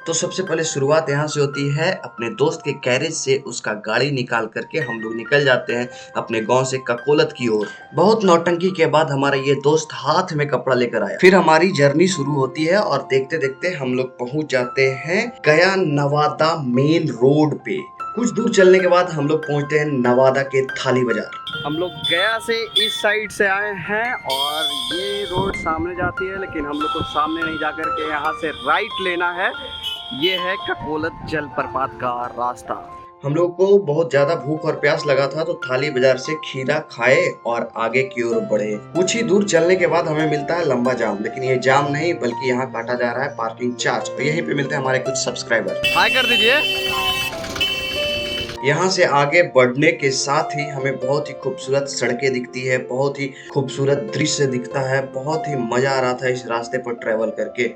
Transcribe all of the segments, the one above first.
तो सबसे पहले शुरुआत यहाँ से होती है अपने दोस्त के गैरेज से। उसका गाड़ी निकाल करके हम लोग निकल जाते हैं अपने गांव से ककोलत की ओर। बहुत नौटंकी के बाद हमारा ये दोस्त हाथ में कपड़ा लेकर आया। फिर हमारी जर्नी शुरू होती है और देखते देखते हम लोग पहुंच जाते हैं गया नवादा मेन रोड पे। कुछ दूर चलने के बाद हम लोग पहुंचते हैं नवादा के थाली बाजार। हम लोग गया से इस साइड से आए हैं और ये रोड सामने जाती है, लेकिन हम लोग को सामने नहीं जाकर के यहाँ से राइट लेना है। ये है ककोलत जलप्रपात का रास्ता। हम लोग को बहुत ज्यादा भूख और प्यास लगा था तो थाली बाजार से खीरा खाए और आगे की ओर बढ़े। कुछ ही दूर चलने के बाद हमें मिलता है लंबा जाम, लेकिन ये जाम नहीं बल्कि यहाँ काटा जा रहा है पार्किंग चार्ज। और यहीं पे मिलते हैं हमारे कुछ सब्सक्राइबर। हाय कर दीजिए। यहाँ से आगे बढ़ने के साथ ही हमें बहुत ही खूबसूरत सड़कें दिखती है, बहुत ही खूबसूरत दृश्य दिखता है। बहुत ही मजा आ रहा था इस रास्ते पर ट्रेवल करके।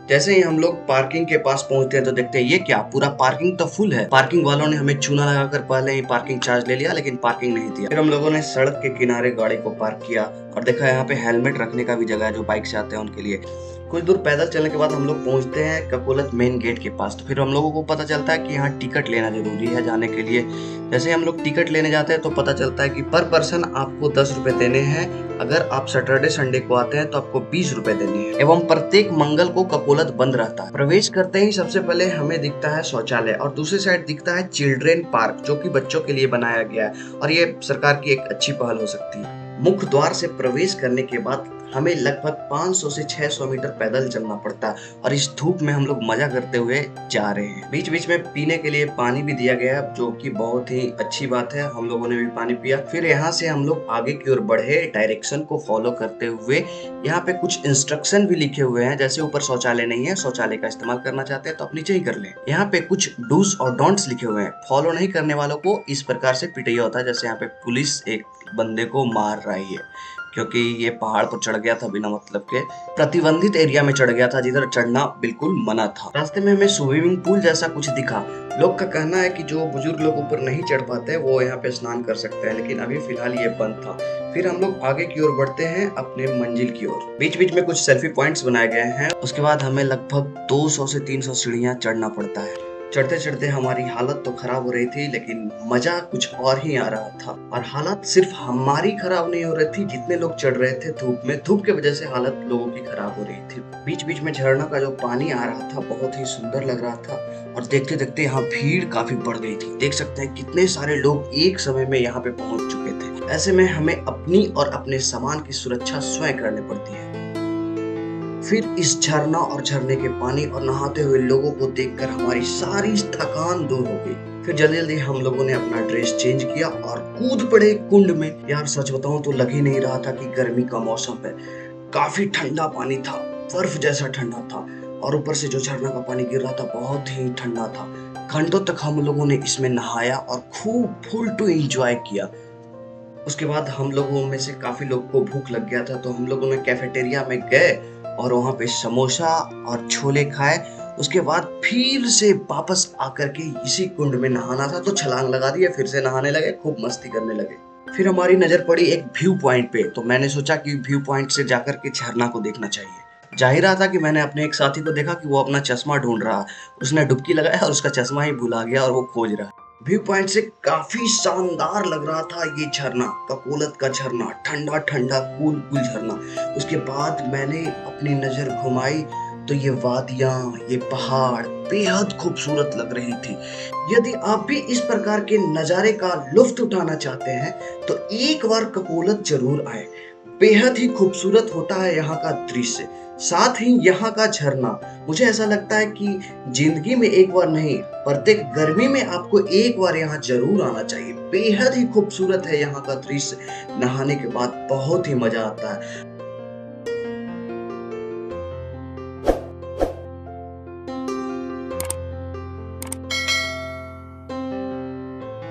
जैसे ही हम लोग पार्किंग के पास पहुंचते हैं तो देखते हैं ये क्या, पूरा पार्किंग तो फुल है। पार्किंग वालों ने हमें चूना लगाकर पहले ही पार्किंग चार्ज ले लिया, लेकिन पार्किंग नहीं दिया। फिर हम लोगों ने सड़क के किनारे गाड़ी को पार्क किया और देखा यहाँ पे हेलमेट रखने का भी जगह है जो बाइक से आते हैं उनके लिए। कुछ दूर पैदल चलने के बाद हम लोग पहुंचते हैं ककोलत मेन गेट के पास। तो फिर हम लोगों को पता चलता है कि यहाँ टिकट लेना जरूरी है जाने के लिए। जैसे हम लोग टिकट लेने जाते हैं तो पता चलता है कि पर पर्सन आपको 10 रुपए देने हैं। अगर आप सैटरडे संडे को आते हैं तो आपको 20 रुपए देने हैं। एवं प्रत्येक मंगल को ककोलत बंद रहता है। प्रवेश करते ही सबसे पहले हमें दिखता है शौचालय और दूसरी साइड दिखता है चिल्ड्रेन पार्क, जो कि बच्चों के लिए बनाया गया है और ये सरकार की एक अच्छी पहल हो सकती है। मुख्य द्वार से प्रवेश करने के बाद हमें लगभग 500 से 600 मीटर पैदल चलना पड़ता है और इस धूप में हम लोग मजा करते हुए जा रहे हैं। बीच बीच में पीने के लिए पानी भी दिया गया है, जो कि बहुत ही अच्छी बात है। हम लोगों ने भी पानी पिया। फिर यहाँ से हम लोग आगे की ओर बढ़े डायरेक्शन को फॉलो करते हुए। यहाँ पे कुछ इंस्ट्रक्शन भी लिखे हुए हैं, जैसे ऊपर शौचालय नहीं है, शौचालय का इस्तेमाल करना चाहते हैं तो आप नीचे ही कर लें। यहाँ पे कुछ डूज और डोंट्स लिखे हुए हैं। फॉलो नहीं करने वालों को इस प्रकार से पिटैया होता है, जैसे यहाँ पे पुलिस एक बंदे को मार रही है क्योंकि ये पहाड़ पर चढ़ गया था बिना मतलब के। प्रतिबंधित एरिया में चढ़ गया था जिधर चढ़ना बिल्कुल मना था। रास्ते में हमें स्विमिंग पूल जैसा कुछ दिखा। लोग का कहना है कि जो बुजुर्ग लोग ऊपर नहीं चढ़ पाते वो यहाँ पे स्नान कर सकते हैं, लेकिन अभी फिलहाल ये बंद था। फिर हम लोग आगे की ओर बढ़ते हैं अपने मंजिल की ओर। बीच बीच में कुछ सेल्फी पॉइंट्स बनाए गए हैं। उसके बाद हमें लगभग 200 से 300 सीढ़ियां चढ़ना पड़ता है। चढ़ते चढ़ते हमारी हालत तो खराब हो रही थी, लेकिन मजा कुछ और ही आ रहा था। और हालत सिर्फ हमारी खराब नहीं हो रही थी, जितने लोग चढ़ रहे थे धूप में, धूप की वजह से हालत लोगों की खराब हो रही थी। बीच बीच में झरना का जो पानी आ रहा था बहुत ही सुंदर लग रहा था और देखते देखते यहाँ भीड़ काफी बढ़ गई थी। देख सकते हैं कितने सारे लोग एक समय में यहाँ पे पहुंच चुके थे। ऐसे में हमें अपनी और अपने सामान की सुरक्षा स्वयं करनी पड़ती है। फिर इस झरना और झरने के पानी और नहाते हुए लोगों को देखकर हमारी सारी थकान दूर हो गई। फिर जल्दी जल्दी हम लोगों ने अपना ड्रेस चेंज किया और कूद पड़े कुंड में। यार सच बताऊं तो लग ही नहीं रहा था कि गर्मी का मौसम है। काफी ठंडा पानी था, बर्फ जैसा ठंडा था और ऊपर से जो झरना का पानी गिर रहा था बहुत ही ठंडा था। घंटों तक हम लोगों ने इसमें नहाया और खूब फुल टू एंजॉय किया। उसके बाद हम लोगों में से काफी लोगों को भूख लग गया था, तो हम लोगों ने कैफेटेरिया में गए और वहां पे समोसा और छोले खाए। उसके बाद फिर से वापस आकर के इसी कुंड में नहाना था तो छलांग लगा दिए, फिर से नहाने लगे, खूब मस्ती करने लगे। फिर हमारी नजर पड़ी एक व्यू पॉइंट पे, तो मैंने सोचा कि व्यू पॉइंट से जाकर के झरना को देखना चाहिए। जा ही रहा था कि मैंने अपने एक साथी को देखा कि वो अपना चश्मा ढूंढ रहा। उसने डुबकी लगाया और उसका चश्मा ही भुला गया और वो खोज रहा। व्यू पॉइंट से काफी शानदार लग रहा था ये झरना, ककोलत का झरना, ठंडा ठंडा कूल कूल झरना। उसके बाद मैंने अपनी नजर घुमाई तो ये वादियां, ये पहाड़ बेहद खूबसूरत लग रही थी। यदि आप भी इस प्रकार के नजारे का लुत्फ उठाना चाहते हैं तो एक बार ककोलत जरूर आए। बेहद ही खूबसूरत होता है यहाँ का दृश्य, साथ ही यहाँ का झरना। मुझे ऐसा लगता है कि जिंदगी में एक बार नहीं, प्रत्येक गर्मी में आपको एक बार यहाँ जरूर आना चाहिए। बेहद ही खूबसूरत है यहाँ का दृश्य। नहाने के बाद बहुत ही मजा आता है।